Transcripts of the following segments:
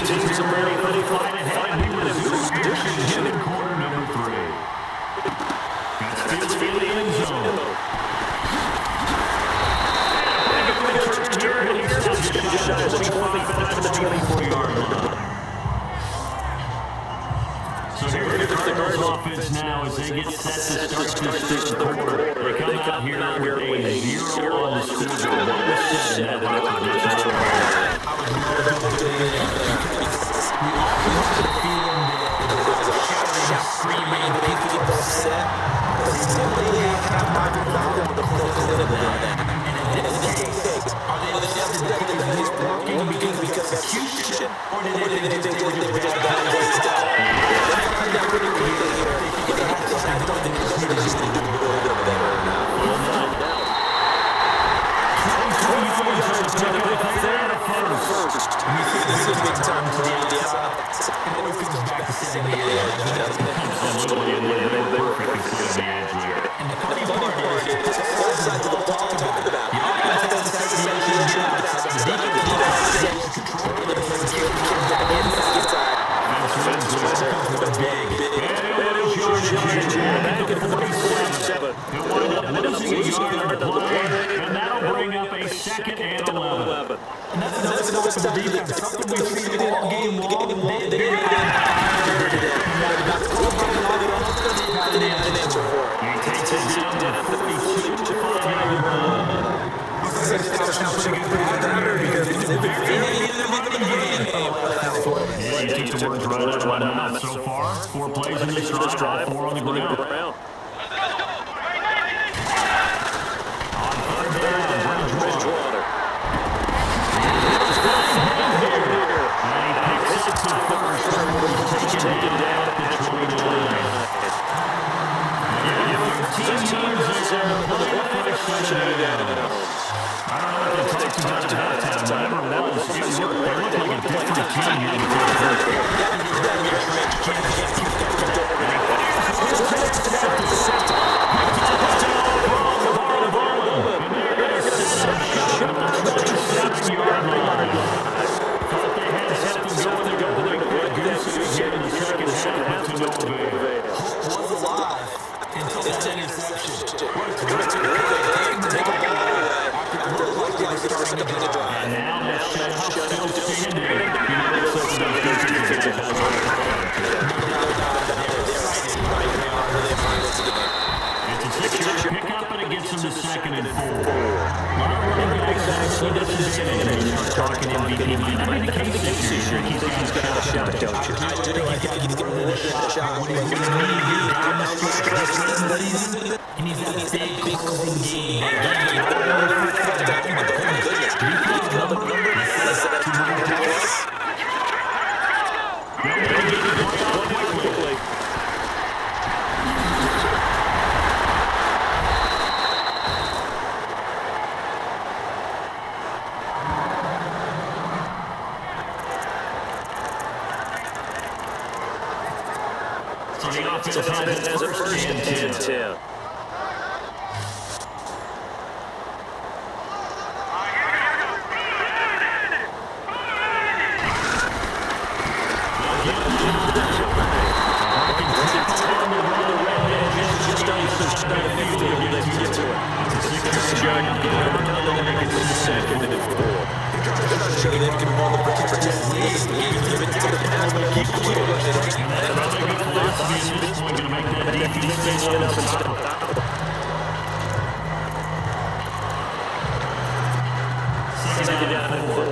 teams are ready for the fight ahead. We resume action in quarter number 3. That's field in the end zone. Just shy of the 25 to the 24-yard line. So here is the Cardinals offense now as they get set to start this third quarter. They come out here with a 0 on the scoreboard. What was said in that opposition? We often have the feeling that shouting, screaming, people get upset. But simply have a microphone on the close of that. And in this case, are they the players working because of execution, or did they think they were just bad ways to I got really quickly here. They had something that just needed to do a little bit better. We'll find out. 24 yards to the first. We see this is big time to the outside. It always comes back to setting the edge. Absolutely, and they were perfectly setting the edge there. And the funny part is, all sides of the ball talk about the offense has to make the job. The defense has to control the inside. Back at 47. He'll wind up losing a yard on the play, and that'll bring up a second and 11. And that's another stuff for defense. Something we've seen all game long. They didn't have He takes it down to 42 to 5-yard line. You took the words right out of my mouth so far. 4 plays in this drive, 4 on the ground. On third down, Bridgewater. And he picks up the first. Taken down at the 29. 13 teams are playing for touchdown. I don't know what they talked about at halftime, but whatever it was, it worked. They looked like a different team here in the third quarter. Thought they had something going to go. Goose again in the second half to no avail. Hope was alive until that interception. And now that's still standing. It's a 6-yard pickup, and it gets him to 2nd and 4. A lot of running backs actually this inning. And you start talking MVP. Might not be the case this year. He's got a shot, don't you? I do think he's got more than a shot. When he's down the stretch, he needs that big closing game. So the offense has a first and 10.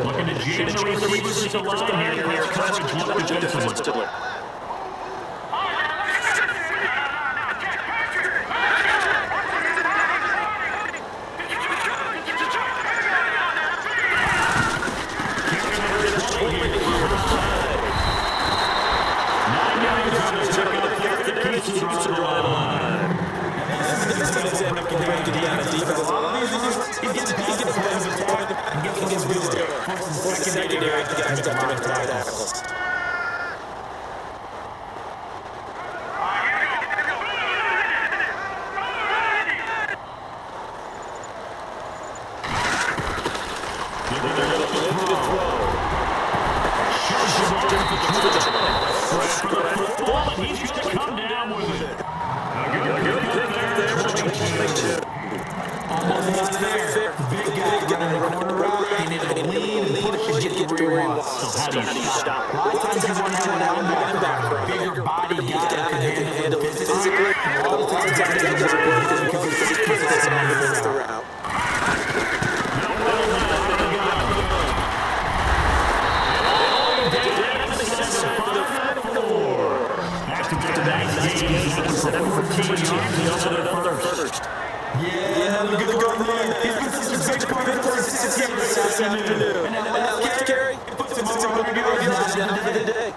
Looking to jam the receivers at the line here. Press coverage defensively. ball, and he's going to come down with it. A good pickup there, 22. Almost not there. Big guy running the corner route. He needed to lean and push to get to where he wants. So how do you stop? A lot of times you want to have a linebacker, a bigger body guy that can handle it physically. A lot of times that doesn't work because it's on the route. Yeah, look at the guard there. He's been such a big part of the first 6 games this afternoon. And now let's carry. Puts him over 100 yards down for the day.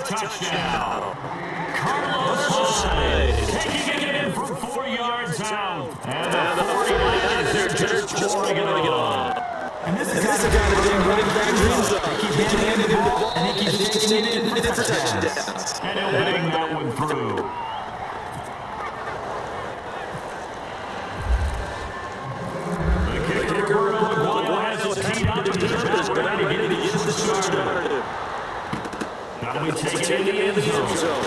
Touchdown. Carlos Hyde taking it in from 4 yards out. And the 49ers, they're just pouring it on. And this is the guy that running back dreams of. He keeps handing him the ball, and he keeps taking it in for touchdowns. And he'll bang that one through. The kicker, Maguire, has his feet up and he's about ready to get this started. Now we take it in the end zone.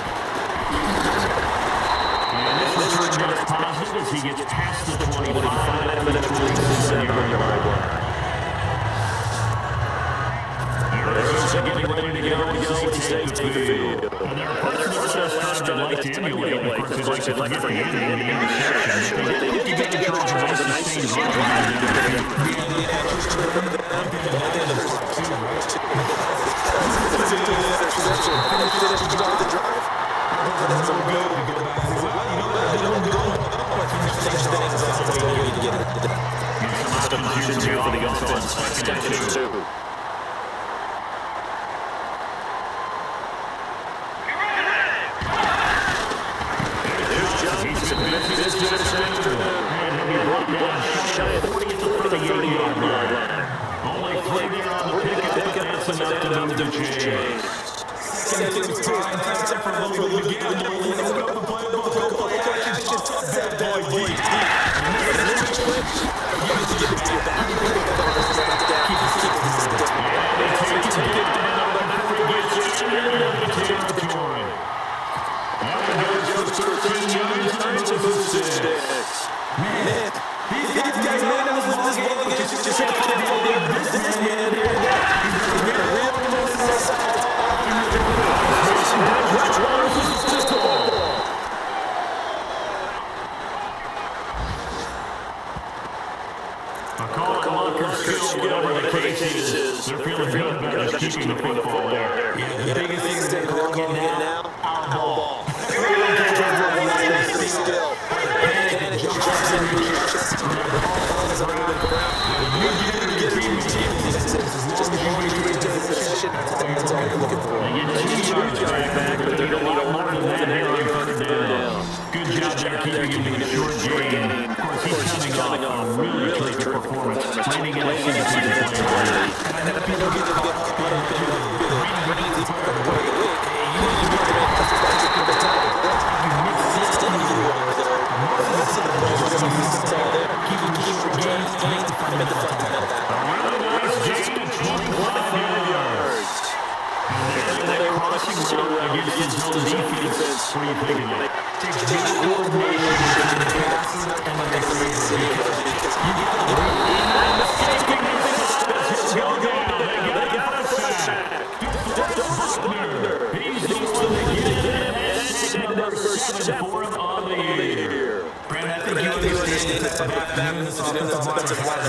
And this return is positive as he gets past the 25 and the 27-yard line. They're getting ready to go and take the field. And there are parts of the first I'd like to emulate. Of course, they'd like to forget the ending and the interception. But they did get to charge a nice sustained for the offense. Second and 2. They're feeling good about just keeping the football there. Yeah, the biggest thing they're calling it now, our ball. Good job there keeping him in a short game. Of course, he's coming off a really terrific performance. Landing in a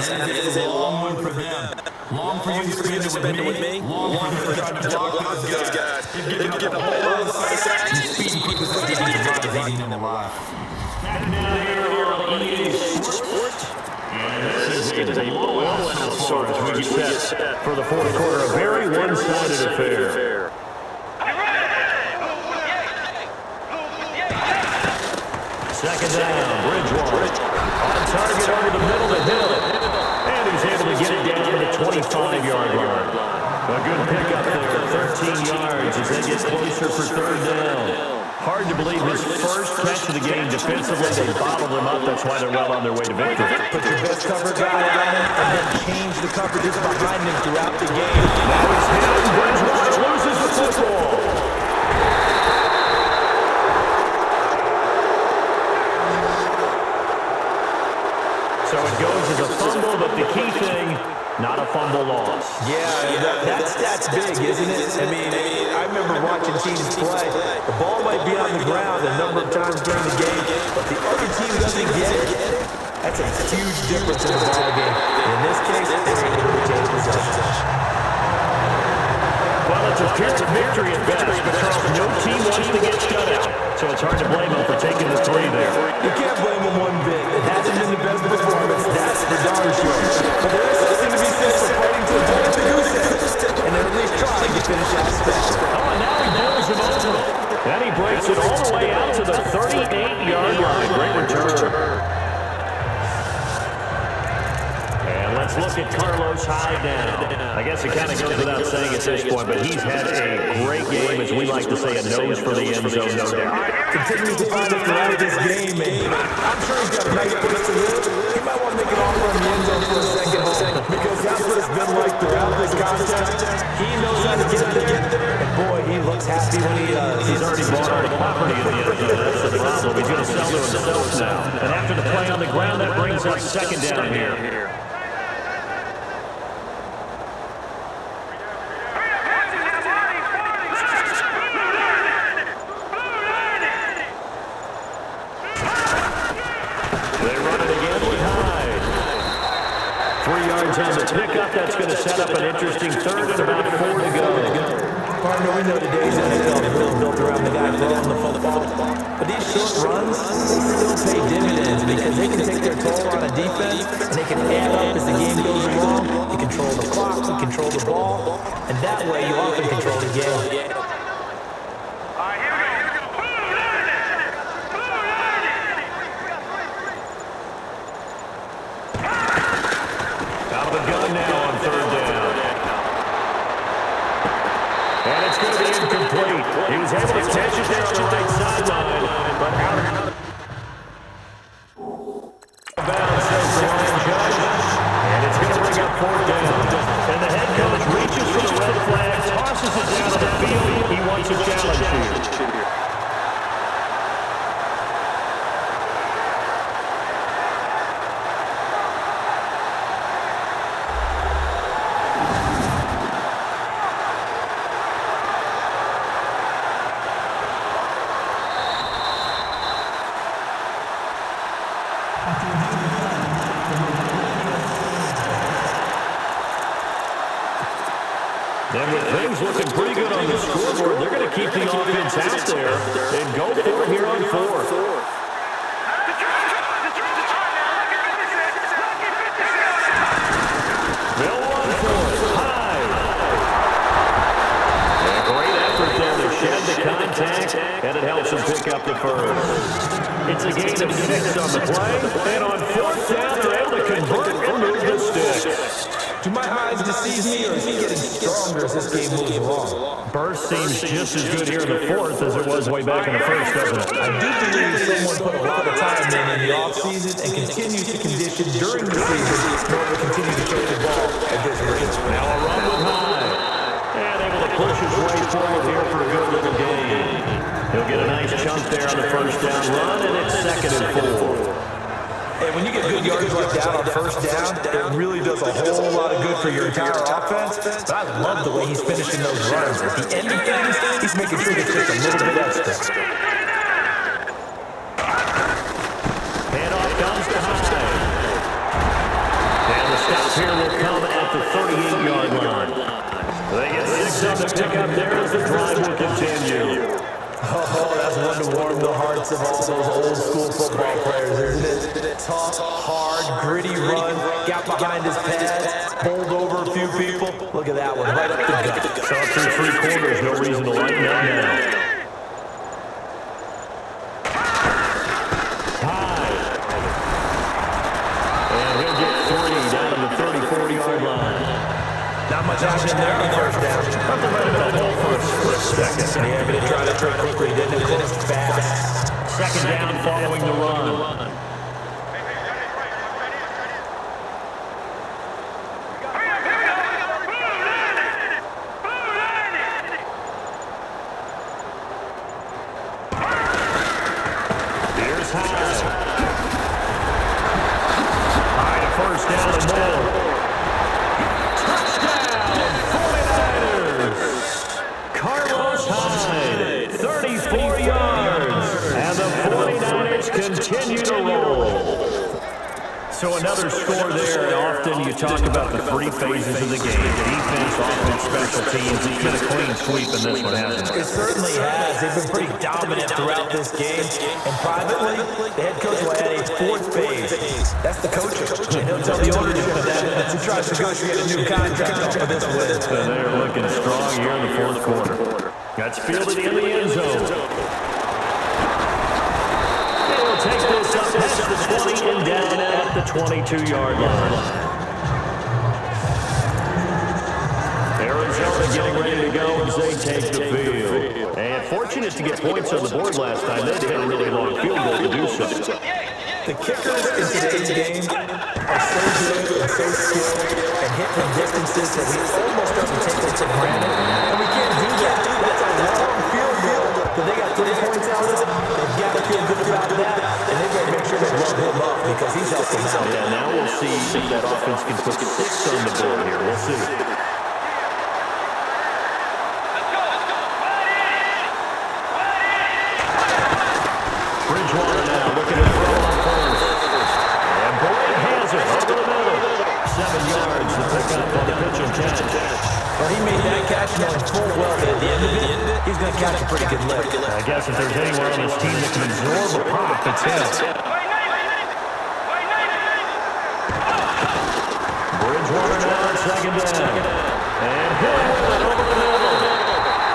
It is a long one for them. Long for you to spend it with me. Long for them to block those guys. They've given a whole lot of sacks. Speeding quick as they can eating them alive. And now here on EA Sports. And this is a blowout so far as we get set for the fourth quarter. A very one-sided affair. Second down, Bridgewater. On target over the middle to Hill. And he's able to get it down to the 25-yard line. A good pickup there, 13 yards as they get closer for third down. Hard to believe his first catch of the game defensively. They bottled him up. That's why they're well on their way to victory. Put your best cover guy on him and then change the coverages behind him throughout the game. Now he's hit and Bridgewater loses the football. So it goes as a fumble, but the key thing, not a fumble loss. Yeah, that's big, isn't it? I mean, I remember watching teams play. The ball might be on the ground a number of times during the game, but the other team doesn't get it. That's a huge difference in the ball game. In this case, they're able to retain possession. Well, it's a pyrrhic victory at best, but Charles, no team wants to get shut out, so it's hard to blame them for taking the 3 there. You can't blame them one bit. It hasn't been the best performance, that's for darn sure. But there is something to be said for fighting to the goose egg, and at least trying to finish out special. Oh, and now he bowls him over. Then he breaks it all the way out to the 38-yard line. Great return. Let's look at Carlos Hyde now. I guess it kind of goes without saying at this point, but he's had a great game, as we like to say, a nose for the end zone, no doubt. Continues to find it throughout this game, and I'm sure he's got a nice place to live. He might want to make an offer on the end zone for a second, because that's what it's been like throughout this contest. He knows how to get there, and boy, he looks happy when he does. He's already bought all the property in the end zone. That's the problem. He's going to sell to himself now. And after the play on the ground, that brings up second down here. On the pickup, that's going to set up an interesting third and about 4 to go. Partner, we know today's NFL is really built around the guy throwing the football. But these short runs, they still pay dividends because they can take their toll on a defense and they can add up as the game goes along. You control the clock, you control the ball, and that way you often control the game. He was able to catch it there on the right sideline, but out of bounds, says the line judge, and it's going to bring up 4th down. And the head coach reaches for the red flag, tosses it down to the field. He wants a challenge here. And with things looking pretty good on the scoreboard, they're going to keep the offense out there and go for it here on 4th. They'll run for it. Hyde. And a great effort there to shed the contact, and it helps them pick up the first. It's a gain of 6 on the play, and on 4th down, they're able to convert and move the sticks. Do my eyes deceive me, or is he getting stronger as this game moves along? Burst seems just as good here in the 4th as it was way back in the 1st, doesn't it? I do believe someone put a lot of time in the offseason and continues to condition during the season in order to continue to throw the ball at this rate. Now a run with Hyde. And able to push his way forward here for a good little gain. He'll get a nice chunk there on the first down run, and it's 2nd and 4. And when you get good yards like that on first down, it really does a whole lot of good for your entire offense. But I love the way he's finishing those runs. At the end of things, he's making sure they take a little bit extra. Handoff comes to Hyde. And the stop here will come at the 38-yard line. They get 6 on the pickup there as the drive will continue. Oh, that's one to warm the hearts of all those old school football players, isn't it? Tough, hard, gritty run, got behind his pads, bowled over a few people. Look at that one, right up the gut. Saw through 3 quarters, no reason to lighten up now. Hyde. And he'll get 3 down to the 34-yard line. Not much action there on first down. But they might have been a hole for a split second. Yeah, but he tried to throw quickly, didn't close fast. Second down following the run. Here's High. High to first down and more. Touchdown, 49ers. Carlos Hyde, 34 yards. And the 49ers continue to roll. So another score there. Often you talk about the three phases of the game. Defense, offense, special teams. It's been a clean sweep in this one, hasn't it? It certainly has. They've been pretty dominant throughout this game. And privately, the head coach will add a fourth phase. That's the coaching. And he'll tell the ownership that as he tries to negotiate a new contract off of this win. And they're looking strong here in the fourth quarter. That's fielded in the end zone. Take this up past the 20 and down at the 22-yard line. Arizona getting ready to go as they take the field. And fortunate to get points on the board last time. They had a really long field goal to do so. The kickers in today's game are so good and so skilled and hit from distances that we almost doesn't take it for granted. And we can't do that. That's a long field goal. But they got 3 points out of it. They've got to feel good about that. And they've got to make sure they rub him up because he's helped them out. Yeah, now we'll see if that offense can put 6 on the board here. We'll see. Bridgewater now looking to throw on first. And Boyd has it over the middle. 7 yards to pick up on the pitch and catch. Well, he made that catch knowing full well that at the end of it, he's going to catch a pretty good lick. I guess if there's anyone on this team that can absorb a pop, it's him. Bridgewater now on second down. And Hill with it over the middle.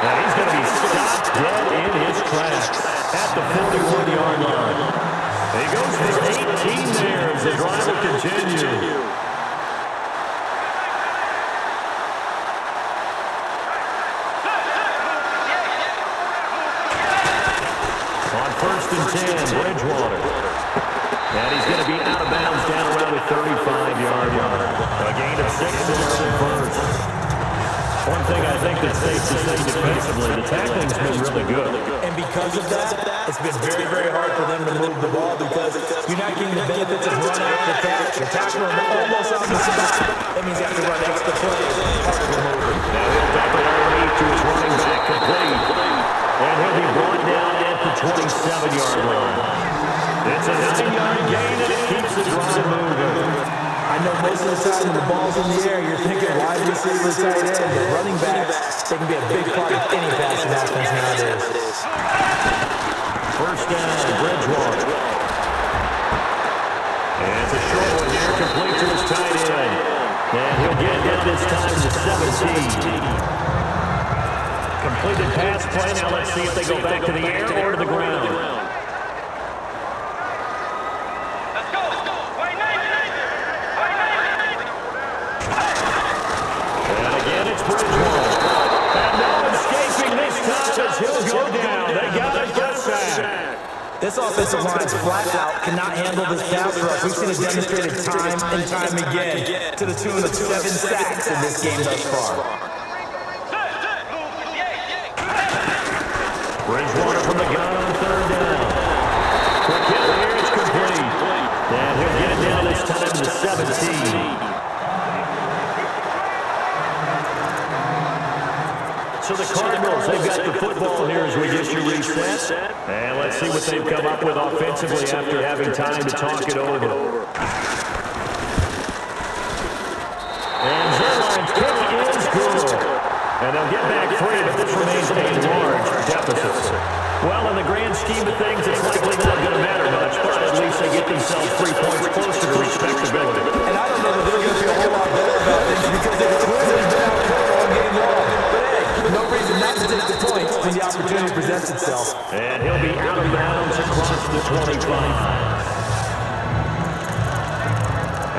Now he's going to be stopped dead in his tracks at the 41-yard line. He goes for 18 there as the drive will continue. First and 10, Bridgewater. And he's going to be out of bounds down around the 35-yard line. A gain of 6 there on first. One thing I think that's safe to say defensively, the tackling's been really good. And because of that, it's been very, very hard for them to move the ball because you're not getting the benefits of run after catch. You're tackling them almost on the spot. That means you have to run extra plays. Now he'll back it underneath to his running back complete. And he'll be brought down at the 27-yard line. It's a 9-yard gain, and it keeps the drive moving. I know most of the time when the ball's in the air, you're thinking wide receiver, tight end, but running backs, they can be a big part of any passing offense nowadays. First down, Bridgewater. And it's a short one here, complete to his tight end. And he'll get down this time to 17. Completed pass play. Now let's see if they go back to the air or to the ground. Let's go. And again, it's Bridgewater. And no escaping this time as he'll go down. They got a good sack. This offensive line is flat out, cannot handle this pass rush. We've seen it demonstrated time and time again to the tune of 7 sacks in this game thus far. Bridgewater from the gun on third down. Quick hit here, it's complete. And he'll get it down this time to 17. So the Cardinals, they've got the football here as we get you reset. And let's see what they've come up with offensively after having time to talk it over. And Zerline's kick is good. And they'll get back free, but this remains a large deficit. Well, in the grand scheme of things, it's likely not going to matter much, but at least they get themselves 3 points closer to respectability. And I don't know that they're going to feel a whole lot better about things because they've clearly been out cold all game long. But hey, no reason not to take the points when the opportunity presents itself. And he'll be out of bounds across the 25.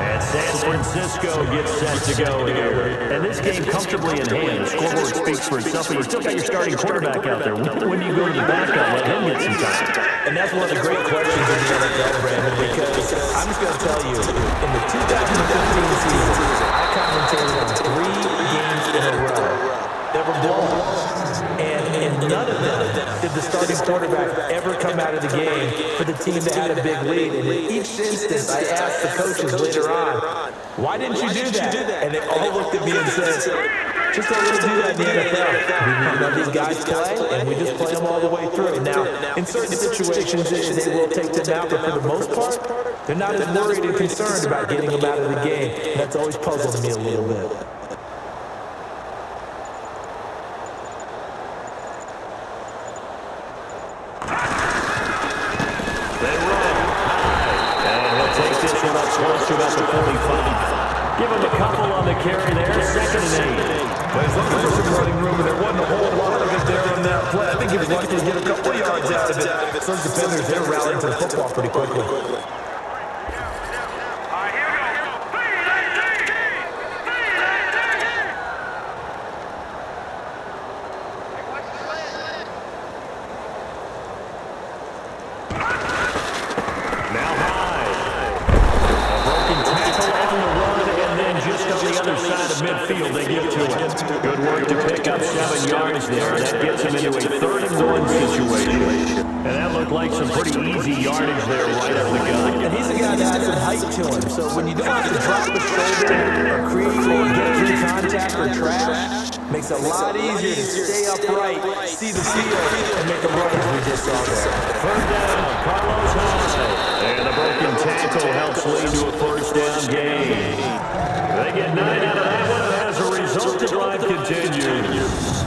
And San Francisco gets set to go here. And this game comfortably in hand. The scoreboard speaks for itself, but you still got your starting quarterback out there. When do you go to the backup, let him get some time? And that's one of the great questions in the NFL, Brandon, because I'm just going to tell you, in the 2015 season, I commentated on 3 games in a row. Never blown. And none of them did the starting quarterback ever come out of the game for the team that had a big lead. And in each instance, I asked the coaches later on, why didn't you do that? And they all looked at me and said, just don't let us do that in the NFL. We let these guys play, and we just play them all the way through. Now, in certain situations, they will take them out, but for the most part, they're not as worried and concerned about getting them out of the game. And that's always puzzled me a little bit. Close to about the 45. Give him a couple on the carry there, 2nd and 8. But he's looking for some running room, and there wasn't a whole lot of it there on that play. I think he was lucky to get a couple of yards out of it. Some defenders, they're rallying to the football pretty quickly. Midfield, they get to it. Good work to pick up 7 yards there. That gets him into a 3rd-and-1 situation. And that looked like some pretty easy yardage there right up the gut. And he's a guy that has some height to him. So when you don't have to drop a shoulder or create or get through contact or trash, makes it a lot easier to stay upright, see the field, and make a run as we just saw there. 3rd down, Carlos Hyde. And a broken tackle helps lead to a 1st down gain. They get 9 out of that one, and as a result, the drive continues.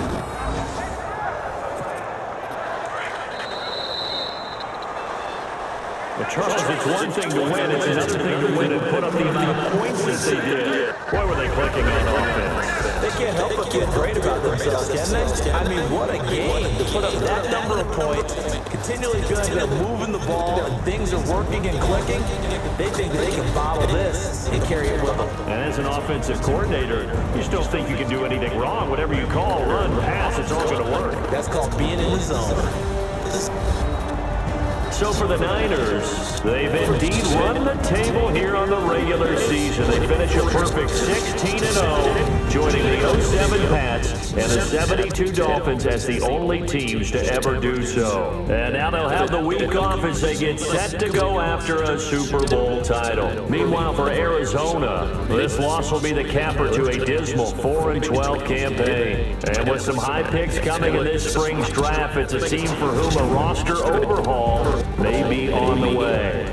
Well, Charles, it's one thing to win. It's another thing to win and put up the amount of points that they did. Boy, were they clicking on offense. They can't help but feel great about themselves, can they? I mean, what a game to put up that number of points, continually good at moving the ball, and things are working and clicking. They think they can bottle this and carry it with them. And as an offensive coordinator, you still think you can do anything wrong. Whatever you call, run, pass, it's all going to work. That's called being in the zone. So for the Niners, they've indeed run the table here on the regular season. They finish a perfect 16-0, joining the 07 Pats and the 72 Dolphins as the only teams to ever do so. And now they'll have the week off as they get set to go after a Super Bowl title. Meanwhile, for Arizona, this loss will be the capper to a dismal 4-12 campaign. And with some high picks coming in this spring's draft, it's a team for whom a roster overhaul may be on the way.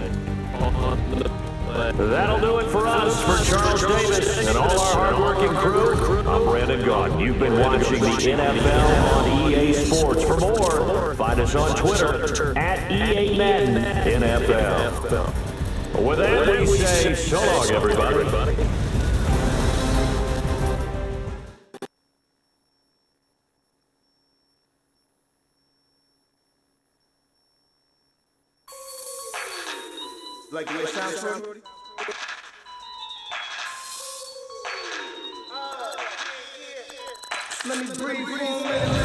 That'll do it for us. For Charles Davis and all our hard-working crew, I'm Brandon Gaunt. You've been watching the NFL on EA Sports. For more, find us on Twitter at EA Madden NFL. With that, we say so long, everybody. Like the way it sounds, Brody? Let me breathe for a minute.